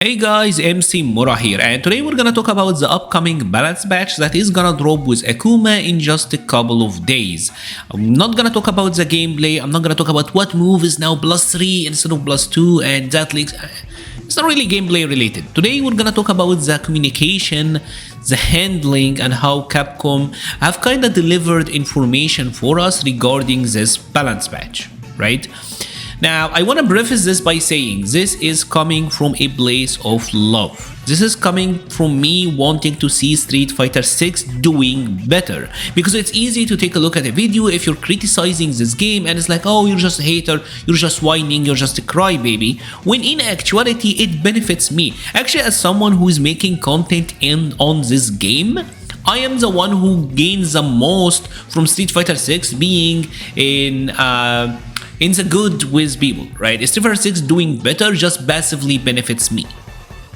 Hey guys, MC Mura here, and today we're gonna talk about the upcoming balance patch that is gonna drop with Akuma in just a couple of days. I'm not gonna talk about the gameplay, I'm not gonna talk about what move is now +3 instead of +2, and that leaks. It's not really gameplay related. Today we're gonna talk about the communication, the handling, and how Capcom have kinda delivered information for us regarding this balance patch, right? Now, I want to preface this by saying this is coming from a place of love. This is coming from me wanting to see Street Fighter 6 doing better. Because it's easy to take a look at a video if you're criticizing this game and it's like, oh, you're just a hater, you're just whining, you're just a crybaby. When in actuality, it benefits me. Actually, as someone who is making content on this game, I am the one who gains the most from Street Fighter 6 being in the good with people, right? Street Fighter 6 doing better just passively benefits me.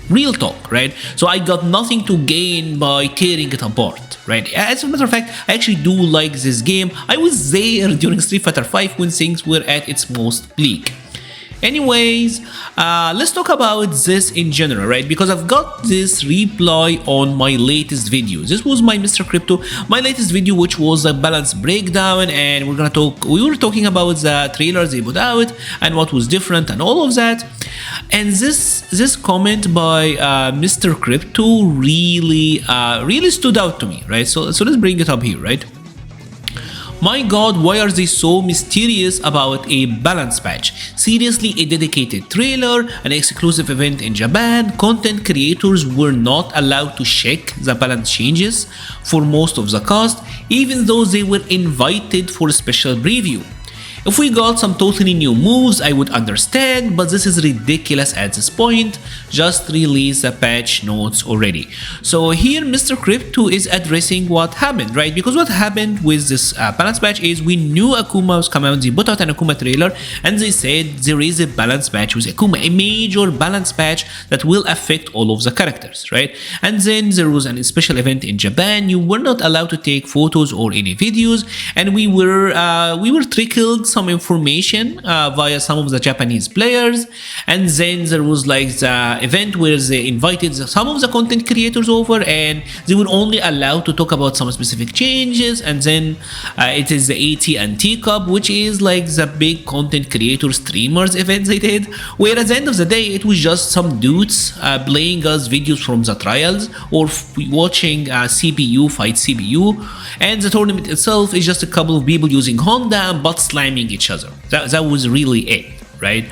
Real talk, right? So I got nothing to gain by tearing it apart, right? As a matter of fact, I actually do like this game. I was there during Street Fighter 5 when things were at its most bleak. Anyways, let's talk about this in general, right? Because I've got this reply on my latest video. This was my Mr. Crypto, my latest video, which was a balance breakdown, and we were talking about the trailers they put out and what was different and all of that. And this comment by Mr. Crypto really stood out to me, right? So let's bring it up here, right? My god, why are they so mysterious about a balance patch? Seriously, a dedicated trailer, an exclusive event in Japan, content creators were not allowed to check the balance changes for most of the cast, even though they were invited for a special preview. If we got some totally new moves, I would understand, but this is ridiculous at this point. Just release the patch notes already. So here Mr. Crypto is addressing what happened, right? Because what happened with this balance patch is we knew Akuma was coming out, they put out an Akuma trailer, and they said there is a balance patch with Akuma, a major balance patch that will affect all of the characters, right? And then there was a special event in Japan. You were not allowed to take photos or any videos, and we were trickled some information via some of the Japanese players, and then there was like the event where they invited some of the content creators over, and they were only allowed to talk about some specific changes. And then it is the AT&T Cup, which is like the big content creator streamers event they did, where at the end of the day it was just some dudes playing us videos from the trials or watching CPU fight CPU, and the tournament itself is just a couple of people using Honda and butt slamming each other. That was really it, right?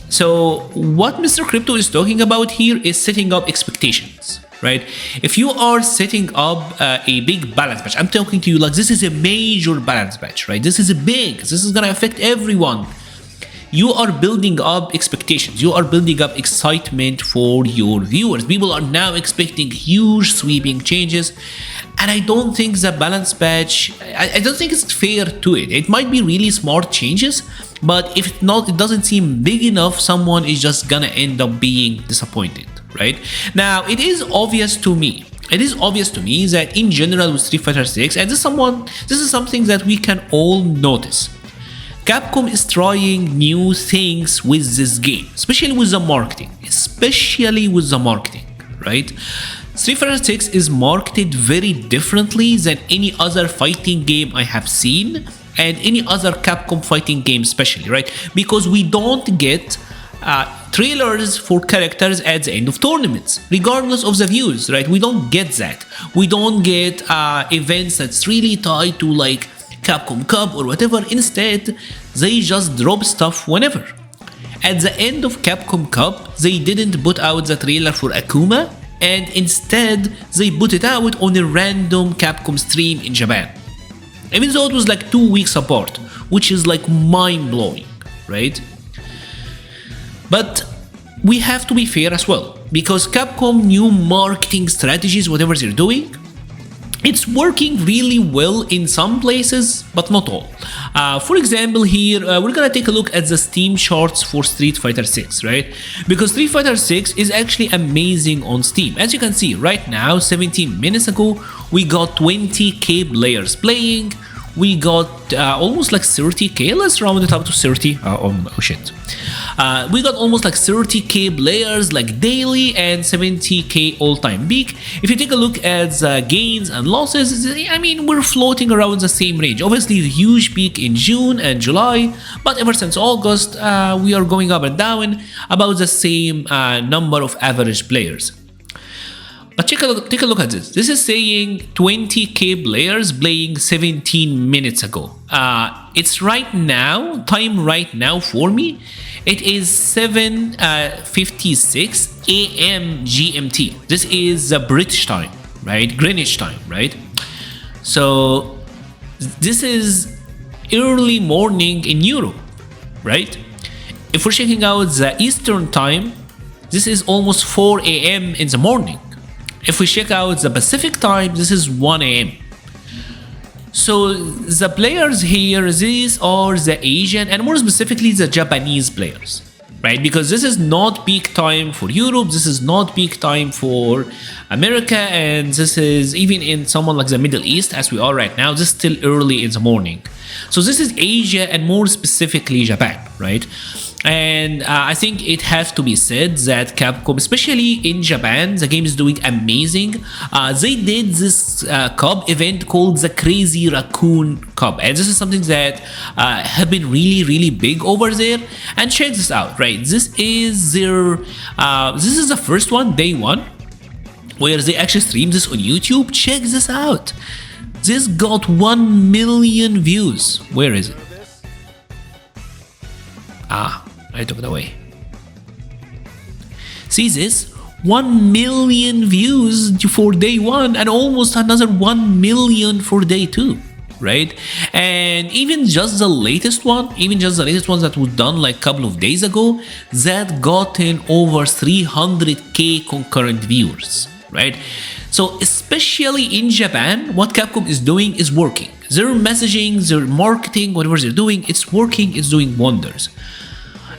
So what Mr. Crypto is talking about here is setting up expectations, right? If you are setting up a big balance patch, I'm talking to you like this is a major balance patch, right? This is gonna affect everyone. You are building up expectations, you are building up excitement for your viewers. People are now expecting huge sweeping changes, and I don't think the balance patch, I don't think it's fair to it. It might be really smart changes, but if not, it doesn't seem big enough, someone is just gonna end up being disappointed, right? Now, it is obvious to me that in general with Street Fighter 6, and this is something that we can all notice, Capcom is trying new things with this game, especially with the marketing, right? Street Fighter 6 is marketed very differently than any other fighting game I have seen, and any other Capcom fighting game especially, right? Because we don't get trailers for characters at the end of tournaments, regardless of the views, right? We don't get that. We don't get events that's really tied to like Capcom Cup or whatever. Instead, they just drop stuff whenever. At the end of Capcom Cup, they didn't put out the trailer for Akuma, and instead they put it out on a random Capcom stream in Japan. Even though it was like 2 weeks apart, which is like mind-blowing, right? But we have to be fair as well, because Capcom new marketing strategies, whatever they're doing, it's working really well in some places, but not all. For example, here we're gonna take a look at the Steam charts for Street Fighter 6, right? Because Street Fighter 6 is actually amazing on Steam. As you can see right now, 17 minutes ago, we got 20k players playing. We got almost like 30k. Let's round it up to 30. Oh shit. We got almost like 30k players like daily and 70k all-time peak. If you take a look at the gains and losses, I mean, we're floating around the same range. Obviously, the huge peak in June and July, but ever since August, we are going up and down about the same number of average players. But take a look at this. This is saying 20k players playing 17 minutes ago. It's right now, time right now for me, it is 7:56 a.m. GMT. This is the British time, right? Greenwich time, right? So this is early morning in Europe, right? If we're checking out the Eastern time, this is almost 4 a.m. in the morning. If we check out the Pacific time, this is 1 a.m. So the players here, these are the Asian and more specifically the Japanese players, right? Because this is not peak time for Europe, this is not peak time for America, and this is even in someone like the Middle East as we are right now, this is still early in the morning. So this is Asia and more specifically Japan, right? And I think it has to be said that Capcom, especially in Japan, the game is doing amazing. They did this cup event called the Crazy Raccoon Cup, and this is something that have been really big over there. And check this out, right? This is their this is the first one, day one, where they actually streamed this on YouTube. Check this out. This got 1 million views. Where is it? I took it away. See this? 1 million views for day one and almost another 1 million for day two, right? And even just the latest one, that was done like a couple of days ago, that gotten over 300k concurrent viewers, right? So especially in Japan, what Capcom is doing is working. Their messaging, their marketing, whatever they're doing, it's working, it's doing wonders.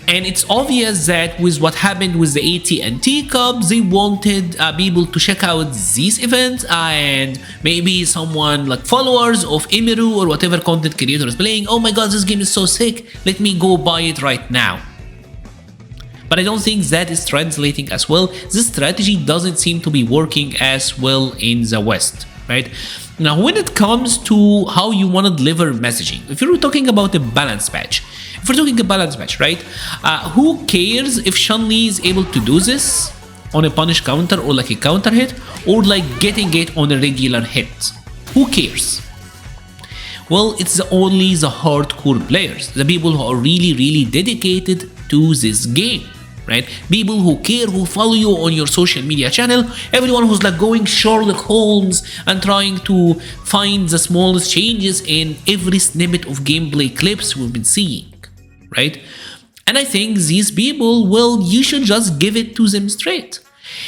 And it's obvious that with what happened with the AT&T Cup, they wanted people to check out these events, and maybe someone like followers of Emiru or whatever content creator is playing, oh my god, this game is so sick, let me go buy it right now. But I don't think that is translating as well. This strategy doesn't seem to be working as well in the West, right? Now, when it comes to how you want to deliver messaging, if you're talking about a balance patch, right? Who cares if Chun-Li is able to do this on a punish counter or like a counter hit, or like getting it on a regular hit? Who cares? Well, it's only the hardcore players, the people who are really dedicated to this game, right? People who care, who follow you on your social media channel, everyone who's like going Sherlock Holmes and trying to find the smallest changes in every snippet of gameplay clips we've been seeing, right? And I think these people, well, you should just give it to them straight.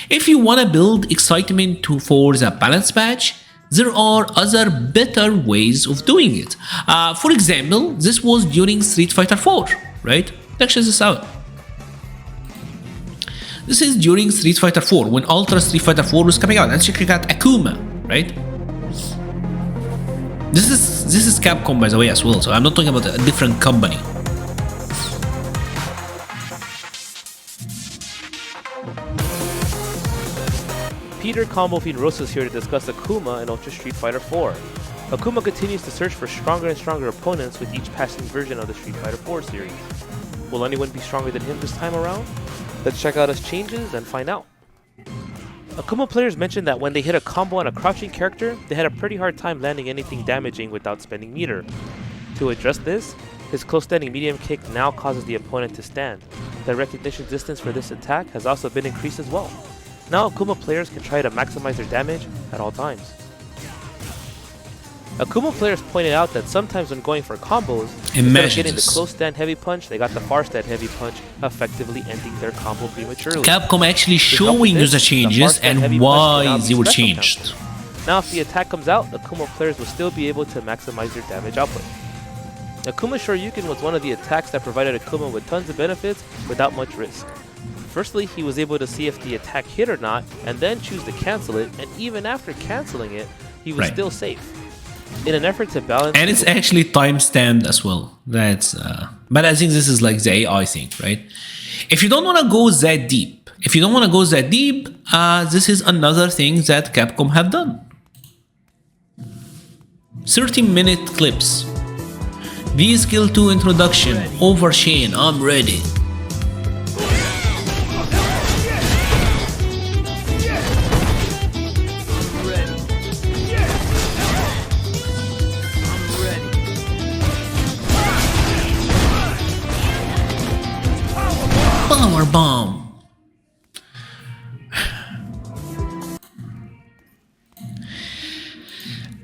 If you want to build excitement for the balance patch, there are other better ways of doing it. For example, this was during Street Fighter 4, right? Let's check this out. This is during Street Fighter 4, when Ultra Street Fighter 4 was coming out. Let's check out Akuma, right? This is Capcom, by the way, as well, so I'm not talking about a different company. Peter Combo Fiend Rosa is here to discuss Akuma in Ultra Street Fighter 4. Akuma continues to search for stronger and stronger opponents with each passing version of the Street Fighter 4 series. Will anyone be stronger than him this time around? Let's check out his changes and find out. Akuma players mentioned that when they hit a combo on a crouching character, they had a pretty hard time landing anything damaging without spending meter. To address this, his close standing medium kick now causes the opponent to stand. The recognition distance for this attack has also been increased as well. Now Akuma players can try to maximize their damage at all times. Akuma players pointed out that sometimes when going for combos, instead of getting the close stand heavy punch, they got the far stand heavy punch, effectively ending their combo prematurely. Capcom actually showing you the changes and why they were changed. Now if the attack comes out, Akuma players will still be able to maximize their damage output. Akuma Shoryuken was one of the attacks that provided Akuma with tons of benefits without much risk. Firstly, he was able to see if the attack hit or not, and then choose to cancel it, and even after canceling it, he was still safe. In an effort to balance... And it's actually time stamped as well. That's but I think this is like the AI thing, right? If you don't want to go that deep, this is another thing that Capcom have done. 30-minute clips. V-Skill 2 introduction. Overchain. I'm ready. Power bomb.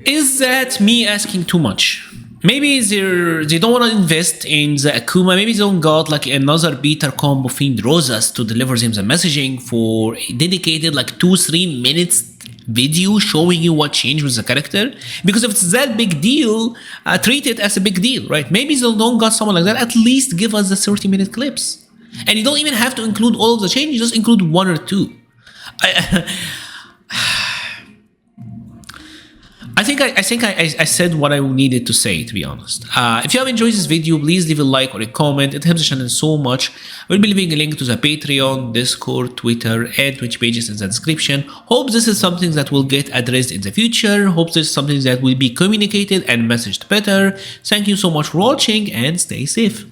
Is that me asking too much? Maybe they don't want to invest in the Akuma. Maybe they don't got like another Peter combo fiend Rosas to deliver them the messaging for a dedicated like 2-3 minutes video showing you what changed with the character. Because if it's that big deal, treat it as a big deal, right? Maybe they don't got someone like that. At least give us the 30-minute clips. And you don't even have to include all of the changes, just include 1 or 2. I think I said what I needed to say, to be honest. If you have enjoyed this video, please leave a like or a comment. It helps the channel so much. We'll be leaving a link to the Patreon, Discord, Twitter, and Twitch pages in the description. Hope this is something that will get addressed in the future. Hope this is something that will be communicated and messaged better. Thank you so much for watching and stay safe.